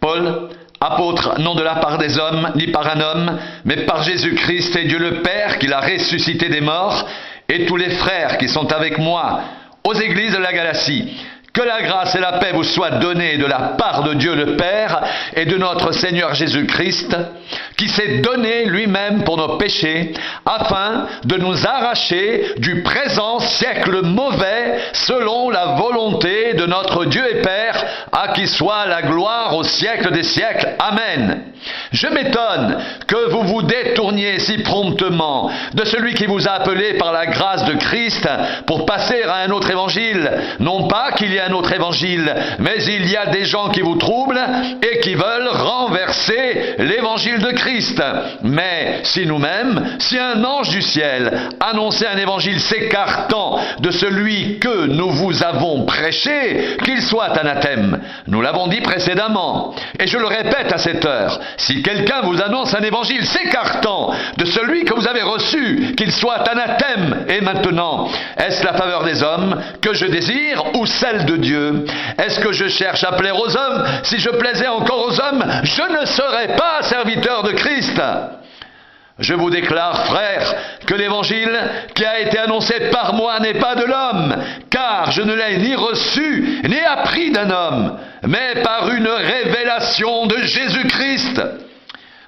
Paul, apôtre non de la part des hommes, ni par un homme, mais par Jésus-Christ et Dieu le Père, qui l'a ressuscité des morts, et tous les frères qui sont avec moi aux églises de la Galatie. Que la grâce et la paix vous soient données de la part de Dieu le Père et de notre Seigneur Jésus-Christ, qui s'est donné lui-même pour nos péchés, afin de nous arracher du présent siècle mauvais, selon la volonté de notre Dieu et Père, à qui soit la gloire au siècle des siècles. Amen. Je m'étonne que vous vous détourniez si promptement de celui qui vous a appelé par la grâce de Christ pour passer à un autre évangile. Non pas qu'il y ait un autre évangile, mais il y a des gens qui vous troublent et qui veulent renverser l'évangile de Christ. Mais si nous-mêmes, si un ange du ciel annonçait un évangile s'écartant de celui que nous vous avons prêché, qu'il soit anathème. Nous l'avons dit précédemment, et je le répète à cette heure, si quelqu'un vous annonce un évangile s'écartant de celui que vous avez reçu, qu'il soit anathème. Et maintenant, est-ce la faveur des hommes que je désire ou celle de Dieu? Est-ce que je cherche à plaire aux hommes? Si je plaisais encore aux hommes, je ne serais pas serviteur de Christ. Je vous déclare, frères, que l'évangile qui a été annoncé par moi n'est pas de l'homme, car je ne l'ai ni reçu, ni appris d'un homme, mais par une révélation de Jésus-Christ.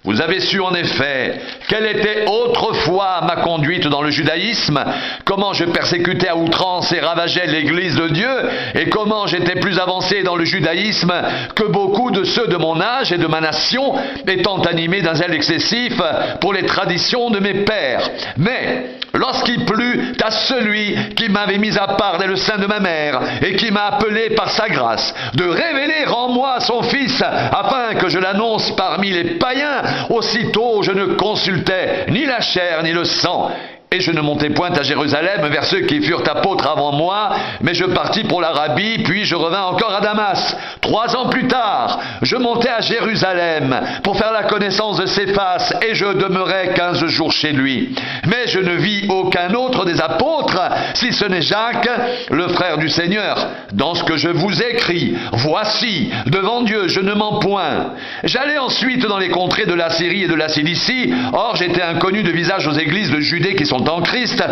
Vous avez su en effet quelle était autrefois ma conduite dans le judaïsme, comment je persécutais à outrance et ravageais l'Église de Dieu, et comment j'étais plus avancé dans le judaïsme que beaucoup de ceux de mon âge et de ma nation, étant animés d'un zèle excessif pour les traditions de mes pères. Mais lorsqu'il plut à celui qui m'avait mis à part dès le sein de ma mère et qui m'a appelé par sa grâce de révéler en moi son Fils afin que je l'annonce parmi les païens, aussitôt je ne consultais ni la chair ni le sang. Et je ne montai point à Jérusalem vers ceux qui furent apôtres avant moi, mais je partis pour l'Arabie, puis je revins encore à Damas. 3 ans plus tard, je montai à Jérusalem pour faire la connaissance de Céphas, et je demeurai 15 jours chez lui. Mais je ne vis aucun autre des apôtres, si ce n'est Jacques, le frère du Seigneur. Dans ce que je vous écris, voici, devant Dieu, je ne mens point. J'allai ensuite dans les contrées de la Syrie et de la Cilicie. Or, j'étais inconnu de visage aux églises de Judée qui sont en Christ.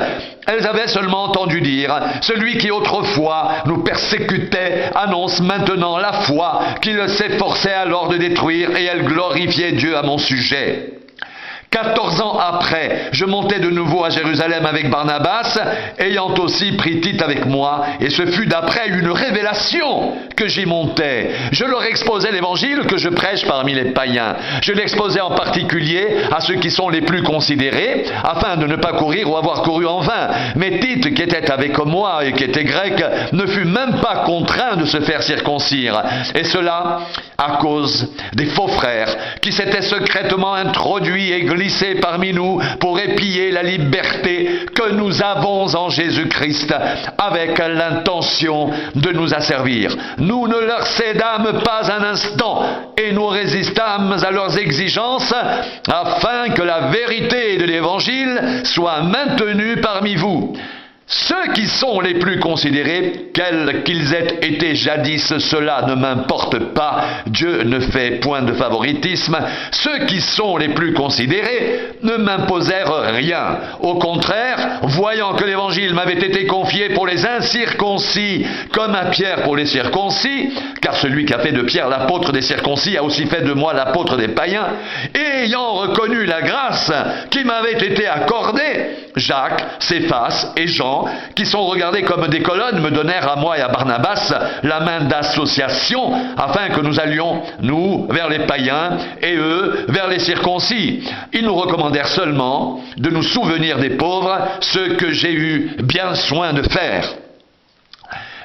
Elles avaient seulement entendu dire, celui qui autrefois nous persécutait annonce maintenant la foi qu'il s'efforçait alors de détruire, et elles glorifiaient Dieu à mon sujet. 14 ans après, je montai de nouveau à Jérusalem avec Barnabas, ayant aussi pris Tite avec moi, et ce fut d'après une révélation que j'y montai. Je leur exposai l'évangile que je prêche parmi les païens. Je l'exposai en particulier à ceux qui sont les plus considérés, afin de ne pas courir ou avoir couru en vain. Mais Tite, qui était avec moi et qui était grec, ne fut même pas contraint de se faire circoncire. Et cela à cause des faux frères qui s'étaient secrètement introduits et glissés parmi nous pour épier la liberté que nous avons en Jésus-Christ avec l'intention de nous asservir. Nous ne leur cédâmes pas un instant et nous résistâmes à leurs exigences afin que la vérité de l'Évangile soit maintenue parmi vous. Ceux qui sont les plus considérés, quels qu'ils aient été jadis, cela ne m'importe pas, Dieu ne fait point de favoritisme. Ceux qui sont les plus considérés ne m'imposèrent rien. Au contraire, voyant que l'évangile m'avait été confié pour les incirconcis, comme à Pierre pour les circoncis, car celui qui a fait de Pierre l'apôtre des circoncis a aussi fait de moi l'apôtre des païens, et ayant reconnu la grâce qui m'avait été accordée, Jacques, Céphas et Jean, qui sont regardés comme des colonnes, me donnèrent à moi et à Barnabas la main d'association, afin que nous allions, nous, vers les païens, et eux, vers les circoncis. Ils nous recommandèrent seulement de nous souvenir des pauvres, ce que j'ai eu bien soin de faire.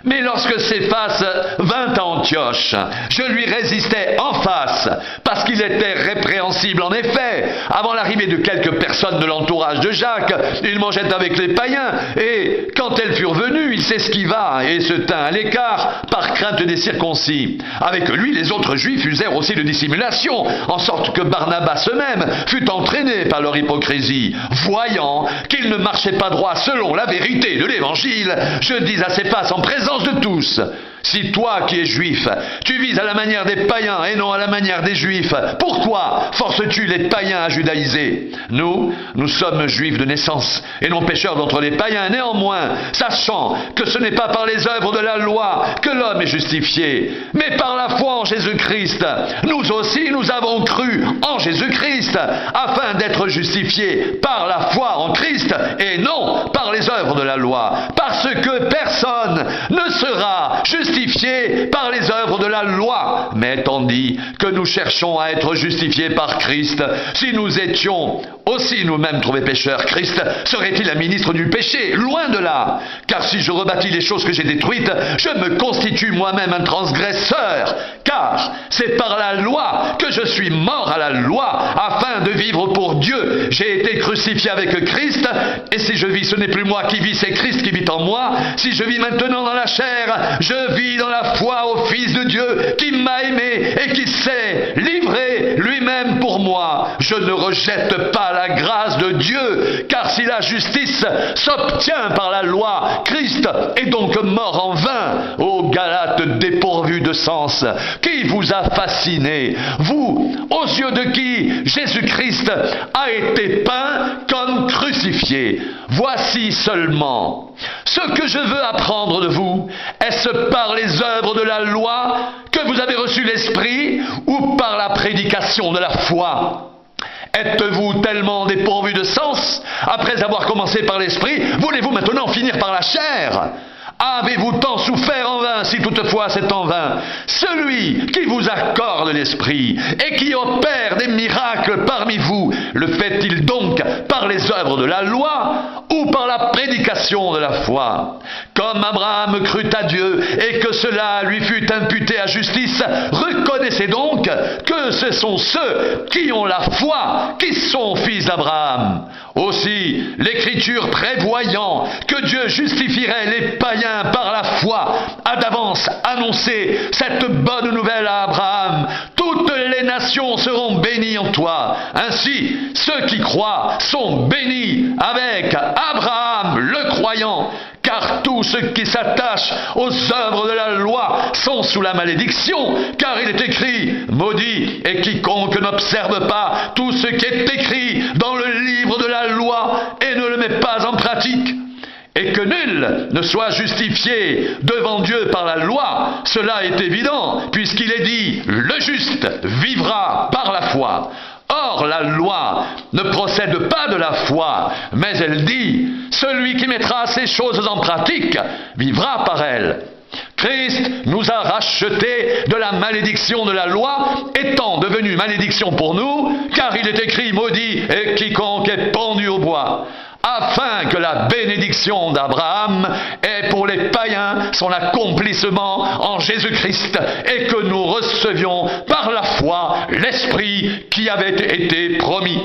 Mais lorsque Céphas vint à Antioche, je lui résistais en face, parce qu'il était répréhensible. En effet, avant l'arrivée de quelques personnes de l'entourage de Jacques, il mangeait avec les païens, et quand elles furent venues, il s'esquiva et se tint à l'écart par crainte des circoncis. Avec lui, les autres juifs usèrent aussi de dissimulation, en sorte que Barnabas eux-mêmes fut entraîné par leur hypocrisie. Voyant qu'il ne marchait pas droit selon la vérité de l'Évangile, je dis à Céphas en présence de tous, Si toi qui es juif, tu vis à la manière des païens et non à la manière des juifs, pourquoi forces-tu les païens à judaïser? Nous sommes juifs de naissance et non pécheurs d'entre les païens. Néanmoins, sachant que ce n'est pas par les œuvres de la loi que l'homme est justifié, mais par la foi en Jésus-Christ. Nous aussi, nous avons cru en Jésus-Christ, afin d'être justifiés par la foi en Christ et non par les œuvres de la loi. Parce que personne ne sera justifié par les œuvres de la loi, mais tandis que nous cherchons à être justifiés par Christ, si nous étions aussi nous-mêmes trouvés pécheurs, Christ serait-il un ministre du péché? Loin de là, car si je rebâtis les choses que j'ai détruites, je me constitue moi-même un transgresseur, car c'est par la loi que je suis mort à la loi, afin de vivre pour Dieu. J'ai été crucifié avec Christ, et si je vis, ce n'est plus moi qui vis, c'est Christ qui vit en moi. Si je vis maintenant dans la chair, je vis dans la foi au Fils de Dieu, qui m'a aimé et qui s'est livré lui-même pour moi. Je ne rejette pas la grâce de Dieu, car si la justice s'obtient par la loi, Christ est donc mort en vain. Ô Galates dépourvus de sens, qui vous a fasciné, vous, aux yeux de qui Jésus-Christ a été peint comme crucifié? Voici seulement ce que je veux apprendre de vous. Est-ce par les œuvres de la loi que vous avez reçu l'Esprit, ou par la prédication de la foi? Êtes-vous tellement dépourvus de sens? Après avoir commencé par l'Esprit, voulez-vous maintenant finir par la chair? Avez-vous tant souffert en vain, si toutefois c'est en vain? Celui qui vous accorde l'Esprit et qui opère des miracles parmi vous, le fait-il donc par les œuvres de la loi ou par la prédication de la foi? Comme Abraham crut à Dieu et que cela lui fut imputé à justice, reconnaissez donc que ce sont ceux qui ont la foi qui sont fils d'Abraham. Aussi, l'Écriture prévoyant que Dieu justifierait les païens par la foi, a d'avance annoncé cette bonne nouvelle à Abraham. Toutes les nations seront bénies en toi. Ainsi, ceux qui croient sont bénis avec Abraham le croyant. Car tous ceux qui s'attachent aux œuvres de la loi sont sous la malédiction, car il est écrit, maudit est quiconque n'observe pas tout ce qui est écrit dans le livre de la loi et ne le met pas en pratique. Et que nul ne soit justifié devant Dieu par la loi, cela est évident, puisqu'il est dit, le juste vivra par la foi. Or, la loi ne procède pas de la foi, mais elle dit, celui qui mettra ces choses en pratique vivra par elles. Christ nous a rachetés de la malédiction de la loi, étant devenu malédiction pour nous, car il est écrit, maudit est quiconque est pendu au bois, afin que la bénédiction d'Abraham ait pour les païens son accomplissement en Jésus-Christ, et que nous recevions par la foi l'Esprit qui avait été promis.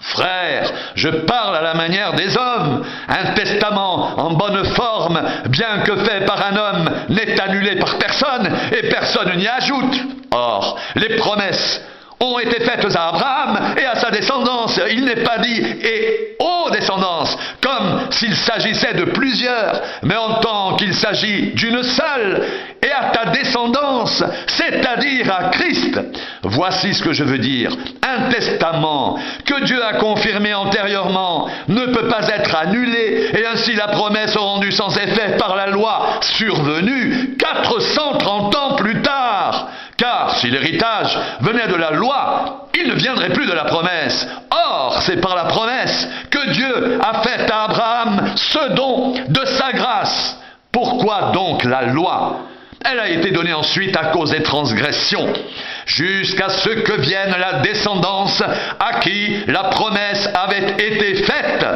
Frères, je parle à la manière des hommes. Un testament en bonne forme, bien que fait par un homme, n'est annulé par personne, et personne n'y ajoute. Or, les promesses ont été faites à Abraham et à sa descendance. Il n'est pas dit « et aux descendances », comme s'il s'agissait de plusieurs, mais en tant qu'il s'agit d'une seule, et à ta descendance, c'est-à-dire à Christ. Voici ce que je veux dire. Un testament que Dieu a confirmé antérieurement ne peut pas être annulé, et ainsi la promesse rendue sans effet par la loi survenue 430 ans plus tard. Car si l'héritage venait de la loi, il ne viendrait plus de la promesse. Or, c'est par la promesse que Dieu a fait à Abraham ce don de sa grâce. Pourquoi donc la loi? Elle a été donnée ensuite à cause des transgressions, jusqu'à ce que vienne la descendance à qui la promesse avait été faite.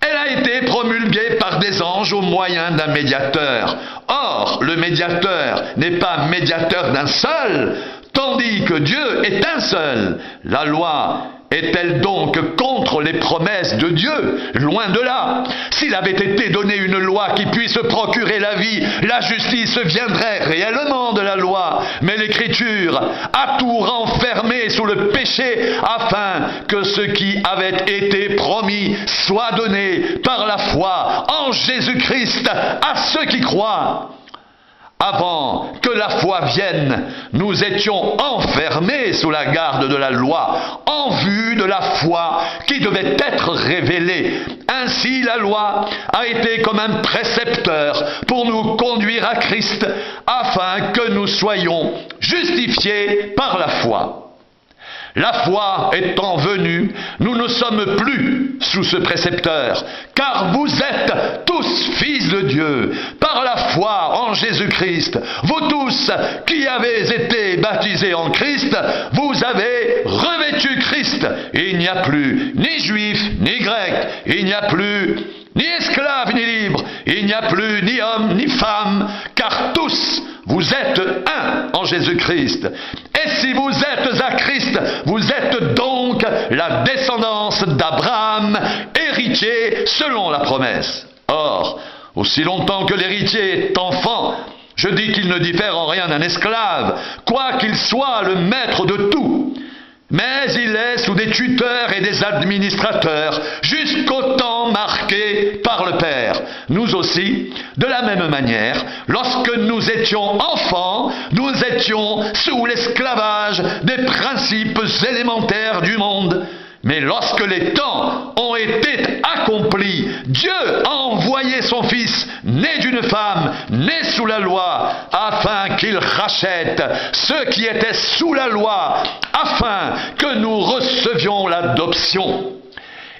Elle a été promulguée par des anges au moyen d'un médiateur. Or, le médiateur n'est pas médiateur d'un seul, tandis que Dieu est un seul. La loi est-elle donc contre les promesses de Dieu? Loin de là. S'il avait été donné une loi qui puisse procurer la vie, la justice viendrait réellement de la loi. Mais l'Écriture a tout renfermé sous le péché, afin que ce qui avait été promis soit donné par la foi en Jésus-Christ à ceux qui croient. Avant que la foi vienne, nous étions enfermés sous la garde de la loi, en vue de la foi qui devait être révélée. Ainsi, la loi a été comme un précepteur pour nous conduire à Christ, afin que nous soyons justifiés par la foi. La foi étant venue, nous ne sommes plus sous ce précepteur, car vous êtes tous fils de Dieu, par la foi en Jésus-Christ. Vous tous qui avez été baptisés en Christ, vous avez revêtu Christ. Il n'y a plus ni juif, ni grec, il n'y a plus ni esclave, ni libre, il n'y a plus ni homme, ni femme, car tous vous êtes un en Jésus-Christ. Et si vous êtes à Christ, vous êtes donc la descendance d'Abraham, héritier selon la promesse. Or, aussi longtemps que l'héritier est enfant, je dis qu'il ne diffère en rien d'un esclave, quoiqu'il soit le maître de tout. Mais il est sous des tuteurs et des administrateurs, jusqu'au temps marqué par le Père. Nous aussi, de la même manière, lorsque nous étions enfants, nous étions sous l'esclavage des principes élémentaires du monde. Mais lorsque les temps ont été accomplis, Dieu a envoyé son Fils, né d'une femme, né sous la loi, afin qu'il rachète ceux qui étaient sous la loi, afin que nous recevions l'adoption.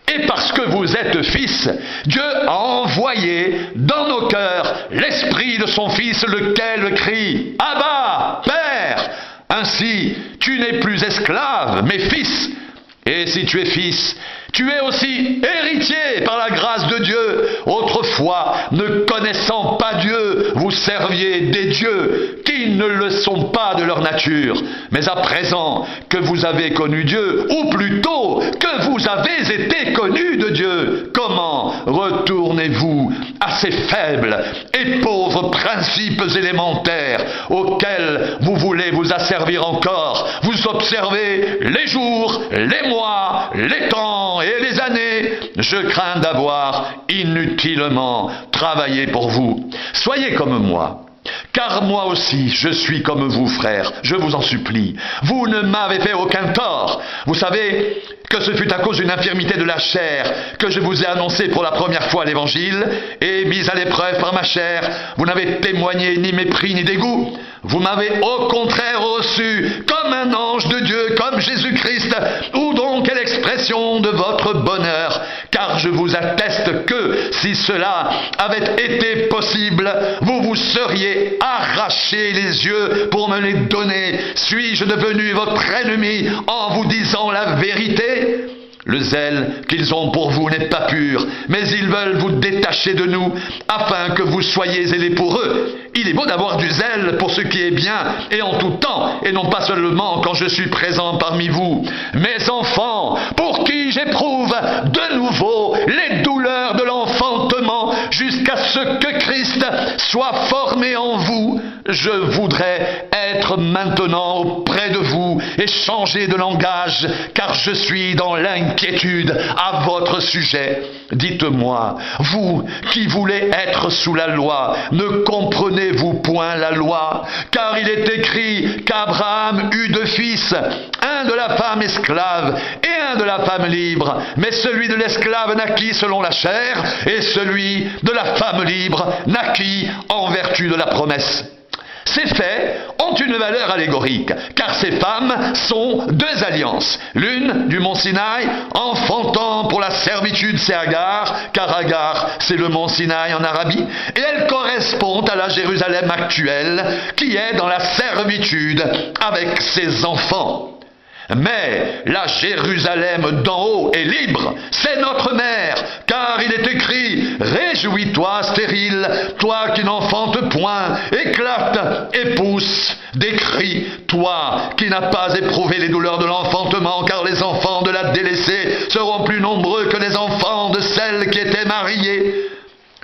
Et parce que vous êtes fils, Dieu a envoyé dans nos cœurs l'esprit de son Fils, lequel crie « Abba, Père !» Ainsi, tu n'es plus esclave, mais fils. Et si tu es fils, tu es aussi héritier par la grâce de Dieu. Autrefois, ne connaissant pas Dieu, vous serviez des dieux qui ne le sont pas de leur nature. Mais à présent que vous avez connu Dieu, ou plutôt que vous avez été connus de Dieu, comment retournez-vous à ces faibles et pauvres principes élémentaires auxquels vous voulez vous asservir encore? Vous observez les jours, les mois, les temps et les années. Je crains d'avoir inutilement travaillé pour vous. Soyez comme moi. Car moi aussi, je suis comme vous, frères, je vous en supplie. Vous ne m'avez fait aucun tort. Vous savez que ce fut à cause d'une infirmité de la chair que je vous ai annoncé pour la première fois l'Évangile, et mis à l'épreuve par ma chair, vous n'avez témoigné ni mépris ni dégoût. Vous m'avez au contraire reçu comme un ange de Dieu, comme Jésus-Christ. Où donc est l'expression de votre bonheur? Car je vous atteste que si cela avait été possible, vous vous seriez arraché les yeux pour me les donner. Suis-je devenu votre ennemi en vous disant la vérité? Le zèle qu'ils ont pour vous n'est pas pur, mais ils veulent vous détacher de nous, afin que vous soyez zélés pour eux. Il est beau d'avoir du zèle pour ce qui est bien, et en tout temps, et non pas seulement quand je suis présent parmi vous. Mes enfants, pour qui j'éprouve de nouveau les douleurs de l'enfantement, jusqu'à ce que Christ soit formé en vous, je voudrais être maintenant auprès de vous et changer de langage, car je suis dans l'inquiétude à votre sujet. Dites-moi, vous qui voulez être sous la loi, ne comprenez-vous point la loi? Car il est écrit qu'Abraham eut deux fils, un de la femme esclave et un de la femme libre. Mais celui de l'esclave naquit selon la chair, et celui de la femme libre naquit en vertu de la promesse. Ces faits ont une valeur allégorique, car ces femmes sont deux alliances. L'une du mont Sinaï, enfantant pour la servitude, c'est Agar, car Agar, c'est le mont Sinaï en Arabie, et elle correspond à la Jérusalem actuelle, qui est dans la servitude avec ses enfants. Mais la Jérusalem d'en haut est libre, c'est notre mère, car il est écrit « Réjouis-toi, stérile, toi qui n'enfantes point, éclate et pousse des cris, toi qui n'as pas éprouvé les douleurs de l'enfantement, car les enfants de la délaissée seront plus nombreux que les enfants de celle qui était mariée. »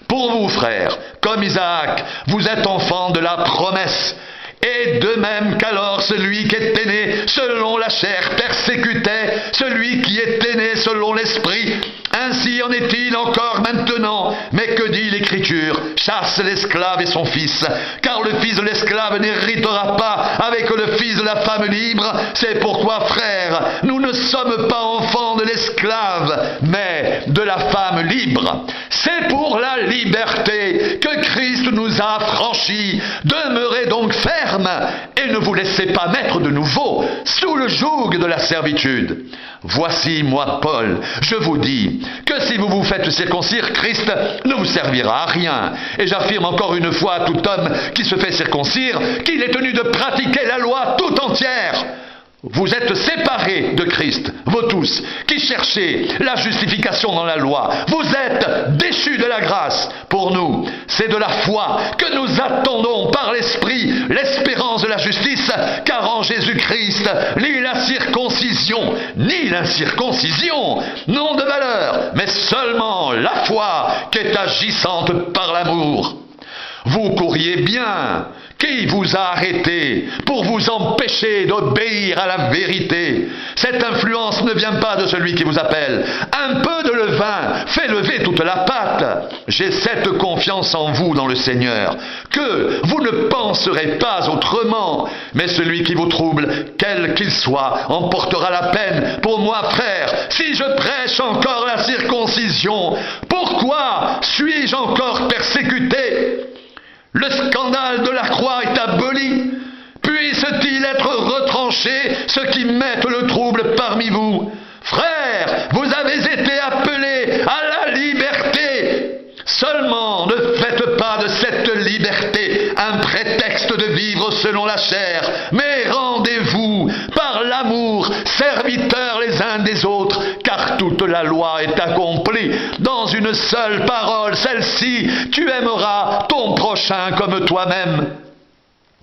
Pour vous, frères, comme Isaac, vous êtes enfants de la promesse. Et de même qu'alors celui qui était né selon la chair persécutait celui qui était né selon l'esprit, ainsi en est-il encore maintenant. Mais que dit l'Écriture ? l'Écriture chasse l'esclave et son fils, car le fils de l'esclave n'héritera pas avec le fils de la femme libre. C'est pourquoi, frères, nous ne sommes pas enfants de l'esclave, mais de la femme libre. C'est pour la liberté que Christ nous a affranchis. Demeurez donc fermes et ne vous laissez pas mettre de nouveau sous le joug de la servitude. Voici, moi, Paul, je vous dis que si vous vous faites circoncire, Christ ne vous servira à rien. Et j'affirme encore une fois à tout homme qui se fait circoncire qu'il est tenu de pratiquer la loi tout entière. Vous êtes séparés de Christ, vous tous, qui cherchez la justification dans la loi. Vous êtes déchus de la grâce. Pour nous, c'est de la foi que nous attendons par l'Esprit l'espérance de la justice, car en Jésus-Christ, ni la circoncision, ni l'incirconcision n'ont de valeur, mais seulement la foi qui est agissante par l'amour. Vous courriez bien. Qui vous a arrêté pour vous empêcher d'obéir à la vérité? Cette influence ne vient pas de celui qui vous appelle. Un peu de levain fait lever toute la pâte. J'ai cette confiance en vous dans le Seigneur, que vous ne penserez pas autrement. Mais celui qui vous trouble, quel qu'il soit, en portera la peine. Pour moi, frère, si je prêche encore la circoncision, pourquoi suis-je encore persécuté? Le scandale de la croix est aboli. Puisse-t-il être retranché, ceux qui mettent le trouble parmi vous? Frères, vous avez été appelés à la liberté. Seulement, ne faites pas de cette liberté un prétexte de vivre selon la chair, mais rendez-vous par l'amour, serviteurs les uns des autres, car toute la loi est accomplie dans une seule parole, celle-ci: tu aimeras ton prochain comme toi-même.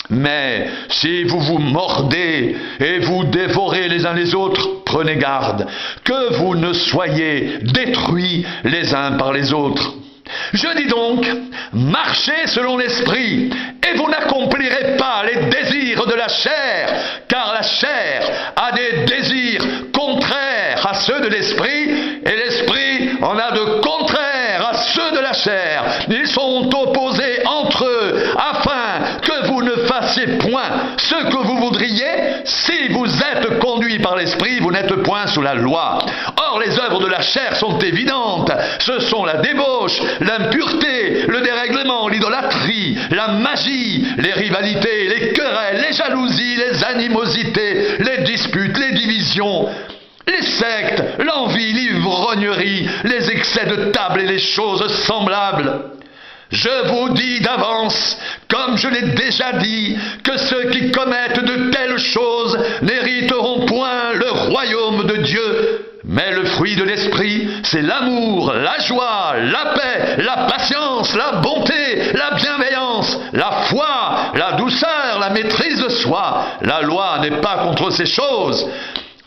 Mais si vous vous mordez et vous dévorez les uns les autres, prenez garde que vous ne soyez détruits les uns par les autres. Je dis donc, marchez selon l'esprit, et vous n'accomplirez pas les désirs de la chair, car la chair a des désirs contraires à ceux de l'esprit, et l'esprit en a de contraires à ceux de la chair. Ils sont opposés entre eux, afin que vous ne fassiez point ce que vous voudriez. Si vous êtes conduits par l'esprit, vous n'êtes point sous la loi. Or, les œuvres de la chair sont évidentes. Ce sont la débauche, l'impureté, le dérèglement, l'idolâtrie, la magie, les rivalités, les querelles, les jalousies, les animosités, les disputes, les divisions, les sectes, l'envie, l'ivrognerie, les excès de table et les choses semblables. Je vous dis d'avance, comme je l'ai déjà dit, que ceux qui commettent de telles choses n'hériteront point le royaume de Dieu. Mais le fruit de l'esprit, c'est l'amour, la joie, la paix, la patience, la bonté, la bienveillance, la foi, la douceur, la maîtrise de soi. La loi n'est pas contre ces choses.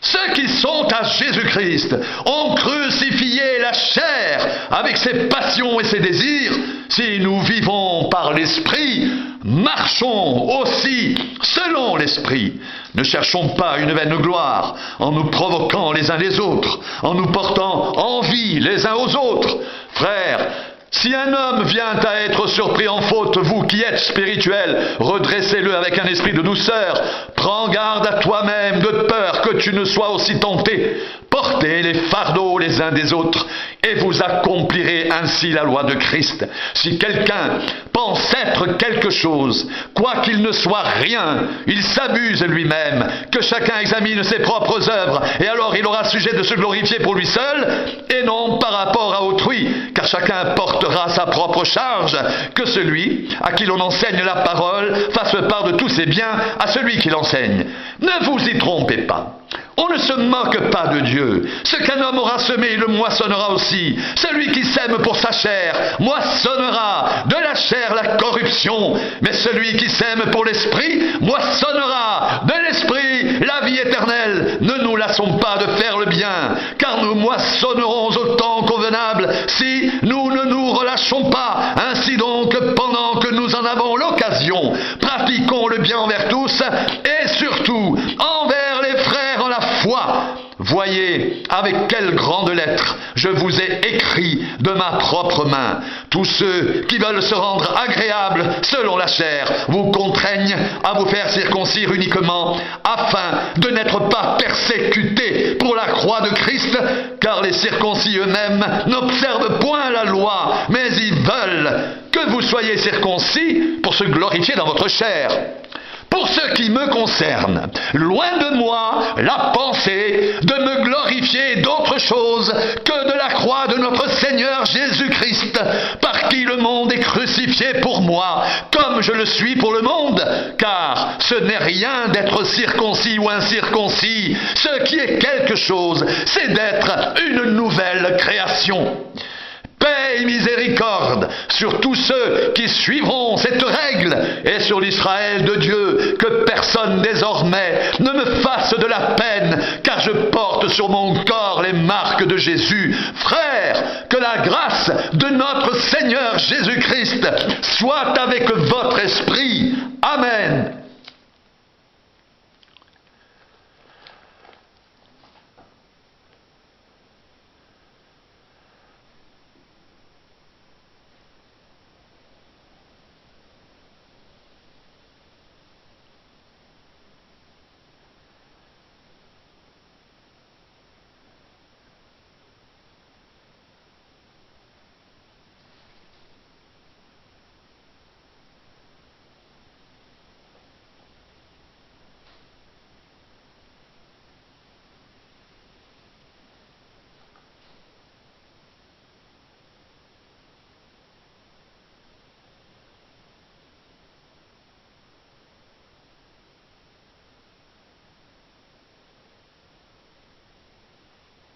Ceux qui sont à Jésus-Christ ont crucifié la chair avec ses passions et ses désirs. Si nous vivons par l'Esprit, marchons aussi selon l'Esprit. Ne cherchons pas une vaine gloire en nous provoquant les uns les autres, en nous portant envie les uns aux autres. Frères, si un homme vient à être surpris en faute, vous qui êtes spirituels, redressez-le avec un esprit de douceur. Prends garde à toi-même de peur que tu ne sois aussi tenté. Portez les fardeaux les uns des autres et vous accomplirez ainsi la loi de Christ. Si quelqu'un pense être quelque chose, quoiqu'il ne soit rien, il s'abuse lui-même. Que chacun examine ses propres œuvres, et alors il aura sujet de se glorifier pour lui seul, et non par rapport à autrui, car chacun portera sa propre charge. Que celui à qui l'on enseigne la parole fasse part de tous ses biens à celui qui l'enseigne. Ne vous y trompez pas. On ne se moque pas de Dieu. Ce qu'un homme aura semé, il le moissonnera aussi. Celui qui sème pour sa chair moissonnera de la chair la corruption. Mais celui qui sème pour l'esprit moissonnera de l'esprit la vie éternelle. Ne nous lassons pas de faire le bien, car nous moissonnerons au temps convenable si nous ne nous relâchons pas. Ainsi donc, pendant que nous en avons l'occasion, pratiquons le bien envers tous et surtout envers les frères en la foi. Voyez avec quelles grandes lettres je vous ai écrit de ma propre main. Tous ceux qui veulent se rendre agréables selon la chair vous contraignent à vous faire circoncire uniquement afin de n'être pas persécutés pour la croix de Christ, car les circoncis eux-mêmes n'observent point la loi, mais ils veulent que vous soyez circoncis pour se glorifier dans votre chair. Pour ce qui me concerne, loin de moi la pensée de me glorifier d'autre chose que de la croix de notre Seigneur Jésus-Christ, par qui le monde est crucifié pour moi, comme je le suis pour le monde, car ce n'est rien d'être circoncis ou incirconcis, ce qui est quelque chose, c'est d'être une nouvelle création. Paix et miséricorde sur tous ceux qui suivront cette règle et sur l'Israël de Dieu, que personne désormais ne me fasse de la peine, car je porte sur mon corps les marques de Jésus. Frères, que la grâce de notre Seigneur Jésus-Christ soit avec votre esprit. Amen.